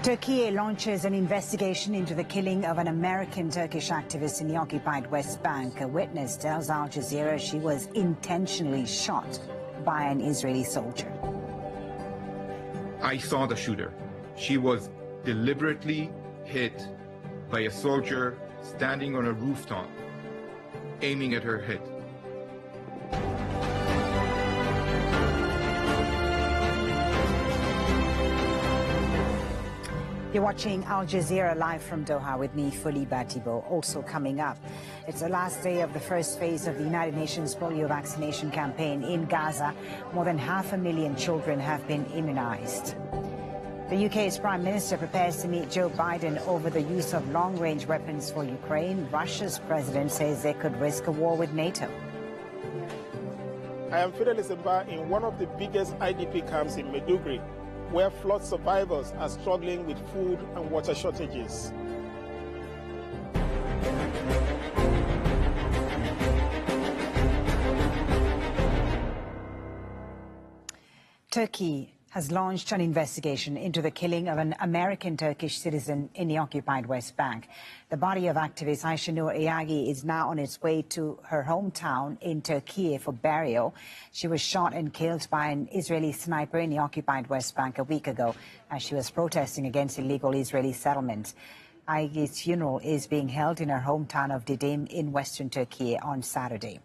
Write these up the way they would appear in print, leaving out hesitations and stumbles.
Turkey launches an investigation into the killing of an American Turkish activist in the occupied West Bank. A witness tells Al Jazeera she was intentionally shot by an Israeli soldier. I saw the shooter. She was deliberately hit by a soldier standing on a rooftop, aiming at her head. You're watching Al Jazeera live from Doha with me, Fuli Batibo. Also coming up, it's the last day of the first phase of the United Nations polio vaccination campaign in Gaza. More than 500,000 children have been immunized. The UK's Prime Minister prepares to meet Joe Biden over the use of long-range weapons for Ukraine. Russia's president says they could risk a war with NATO. I am Fidelis Mba in one of the biggest IDP camps in Maiduguri, where flood survivors are struggling with food and water shortages. Turkey has launched an investigation into the killing of an American Turkish citizen in the occupied West Bank. The body of activist Ayşe Nur Eyagi is now on its way to her hometown in Turkey for burial. She was shot and killed by an Israeli sniper in the occupied West Bank a week ago as she was protesting against illegal Israeli settlements. Ayagi's funeral is being held in her hometown of Didim in western Turkey on Saturday.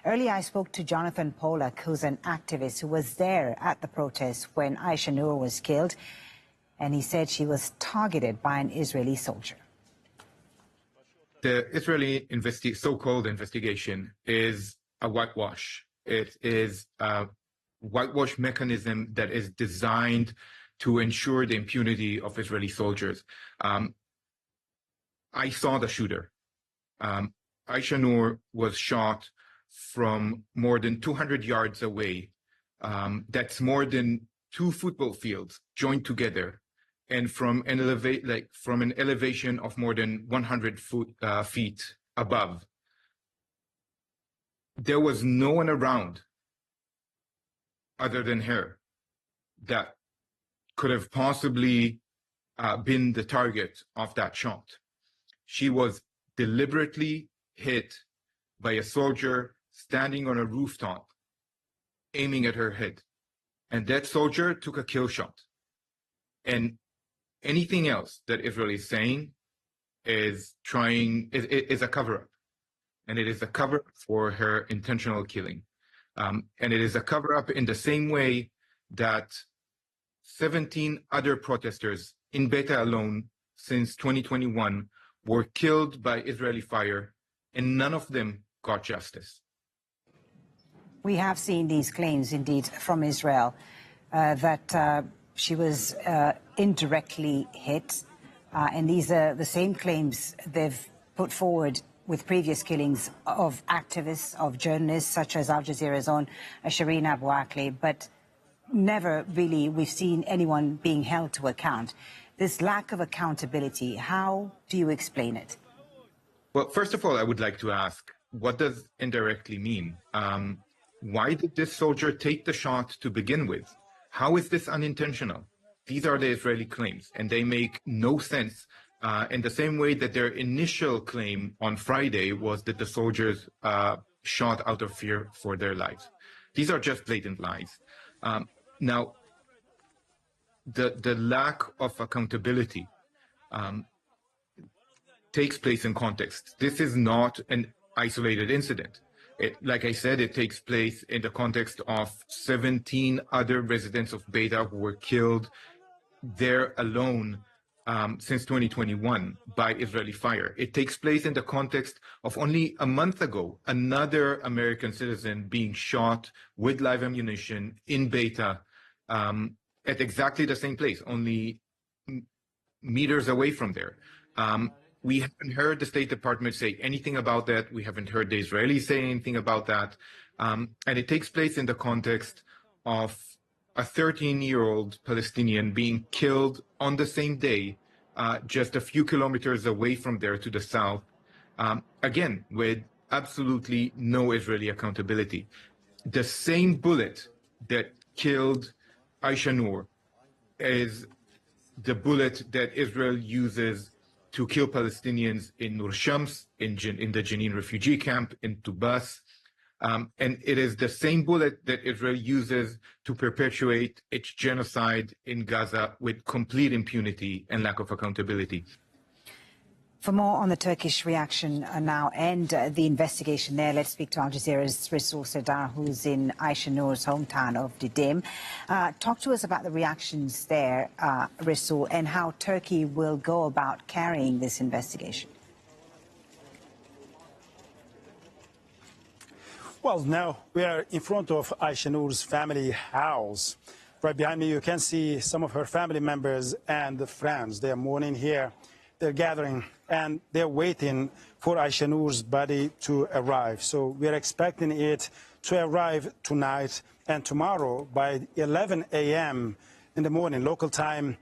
Earlier, I spoke to Jonathan Polak, who's an activist who was there at the protest when Ayşe Nur was killed, and he said she was targeted by an Israeli soldier. The Israeli so-called investigation is a whitewash. It is a whitewash mechanism that is designed to ensure the impunity of Israeli soldiers. I saw the shooter. Ayşe Nur was shot from more than 200 yards away. That's more than 2 football fields joined together, and from an elevation of more than 100 feet above. There was no one around other than her that could have possibly been the target of that shot. She was deliberately hit by a soldier standing on a rooftop, aiming at her head. And that soldier took a kill shot. And anything else that Israel is saying is a cover-up. And it is a cover-up for her intentional killing. And it is a cover-up in the same way that 17 other protesters in Beta alone since 2021 were killed by Israeli fire, and none of them got justice. We have seen these claims, indeed, from Israel that she was indirectly hit. And these are the same claims they've put forward with previous killings of activists, of journalists, such as Al Jazeera's own Shireen Abu Akleh. But never really we've seen anyone being held to account. This lack of accountability, how do you explain it? Well, first of all, I would like to ask, what does indirectly mean? Why did this soldier take the shot to begin with? How is this unintentional? These are the Israeli claims, and they make no sense in the same way that their initial claim on Friday was that the soldiers shot out of fear for their lives. These are just blatant lies. Now, the lack of accountability takes place in context. This is not an isolated incident. Like I said, it takes place in the context of 17 other residents of Beta who were killed there alone since 2021 by Israeli fire. It takes place in the context of only a month ago, another American citizen being shot with live ammunition in Beta at exactly the same place, only meters away from there. We haven't heard the State Department say anything about that. We haven't heard the Israelis say anything about that. And it takes place in the context of a 13-year-old Palestinian being killed on the same day, just a few kilometers away from there to the south, again, with absolutely no Israeli accountability. The same bullet that killed Ayşe Nur is the bullet that Israel uses to kill Palestinians in Nur Shams, in the Jenin refugee camp, in Tubas. And it is the same bullet that Israel uses to perpetuate its genocide in Gaza with complete impunity and lack of accountability. For more on the Turkish reaction now and the investigation there, let's speak to Algazera's Rasool Sardar, who's in Aisha Noor's hometown of Didim. Talk to us about the reactions there, Rasool, and how Turkey will go about carrying this investigation. Well, now we are in front of Aisha Noor's family house. Right behind me, you can see some of her family members and friends. They are mourning here. They're gathering and they're waiting for Aisha Noor's body to arrive. So we're expecting it to arrive tonight and tomorrow by 11 a.m. in the morning, local time.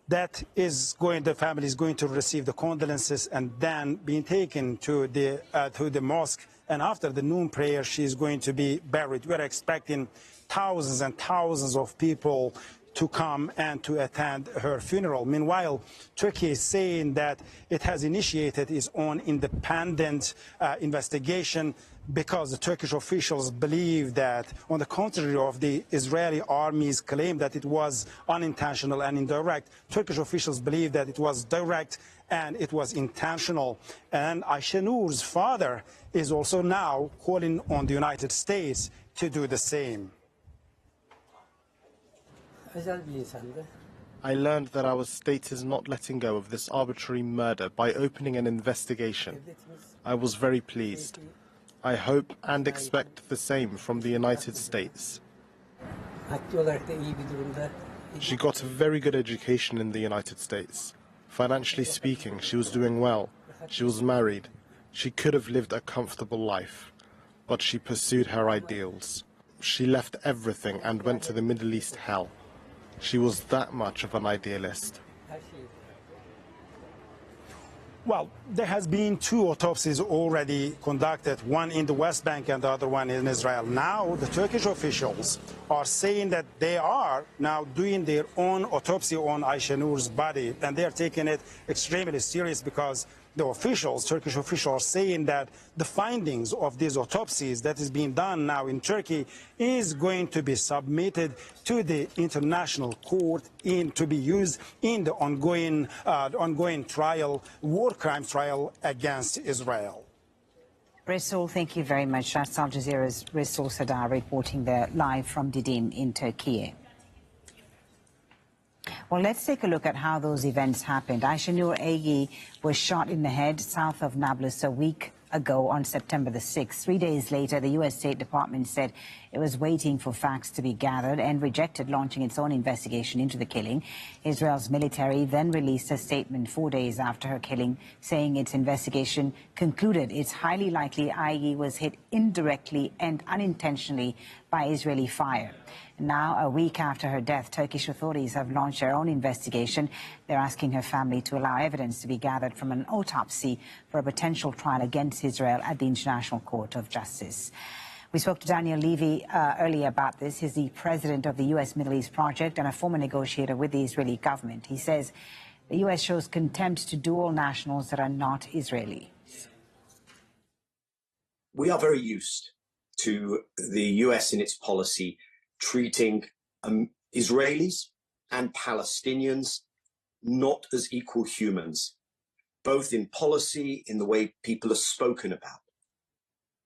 The family is going to receive the condolences and then being taken to the mosque. And after the noon prayer, she is going to be buried. We're expecting thousands and thousands of people to come and to attend her funeral. Meanwhile, Turkey is saying that it has initiated its own independent investigation because the Turkish officials believe that, on the contrary of the Israeli army's claim that it was unintentional and indirect, Turkish officials believe that it was direct and it was intentional. And Aisha Noor's father is also now calling on the United States to do the same. I learned that our state is not letting go of this arbitrary murder by opening an investigation. I was very pleased. I hope and expect the same from the United States. She got a very good education in the United States. Financially speaking, she was doing well. She was married. She could have lived a comfortable life, but she pursued her ideals. She left everything and went to the Middle East hell. She was that much of an idealist. Well, there has been 2 autopsies already conducted, one in the West Bank and the other one in Israel. Now, the Turkish officials are saying that they are now doing their own autopsy on Aisha Noor's body, and they are taking it extremely serious because the officials, Turkish officials, are saying that the findings of these autopsies that is being done now in Turkey is going to be submitted to the international court to be used in the ongoing trial, war crime trial against Israel. Rasool, thank you very much. That's Al Jazeera's Rasool Sardar reporting there live from Didim in Turkey. Well, let's take a look at how those events happened. Aisha Noor Agi was shot in the head south of Nablus a week ago on September the 6th. 3 days later, the U.S. State Department said it was waiting for facts to be gathered and rejected launching its own investigation into the killing. Israel's military then released a statement 4 days after her killing, saying its investigation concluded it's highly likely Agi was hit indirectly and unintentionally by Israeli fire. Now, a week after her death, Turkish authorities have launched their own investigation. They're asking her family to allow evidence to be gathered from an autopsy for a potential trial against Israel at the International Court of Justice. We spoke to Daniel Levy earlier about this. He's the president of the U.S. Middle East Project and a former negotiator with the Israeli government. He says the U.S. shows contempt to dual nationals that are not Israeli. We are very used to the U.S. in its policy treating Israelis and Palestinians not as equal humans, both in policy, in the way people are spoken about.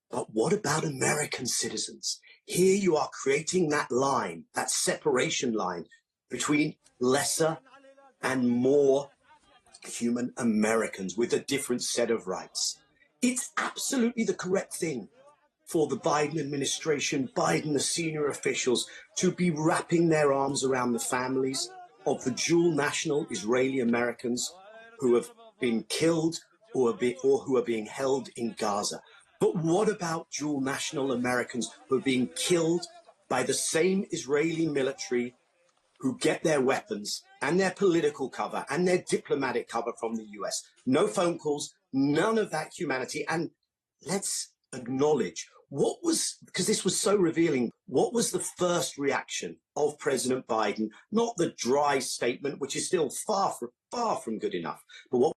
But what about American citizens? Here you are creating that line, that separation line between lesser and more human Americans with a different set of rights. It's absolutely the correct thing for the Biden administration, Biden, the senior officials, to be wrapping their arms around the families of the dual national Israeli Americans who have been killed or who are being held in Gaza. But what about dual national Americans who are being killed by the same Israeli military who get their weapons and their political cover and their diplomatic cover from the US? No phone calls, none of that humanity. And let's acknowledge What was, because this was so revealing, what was the first reaction of President Biden? Not the dry statement, which is still far from good enough, but what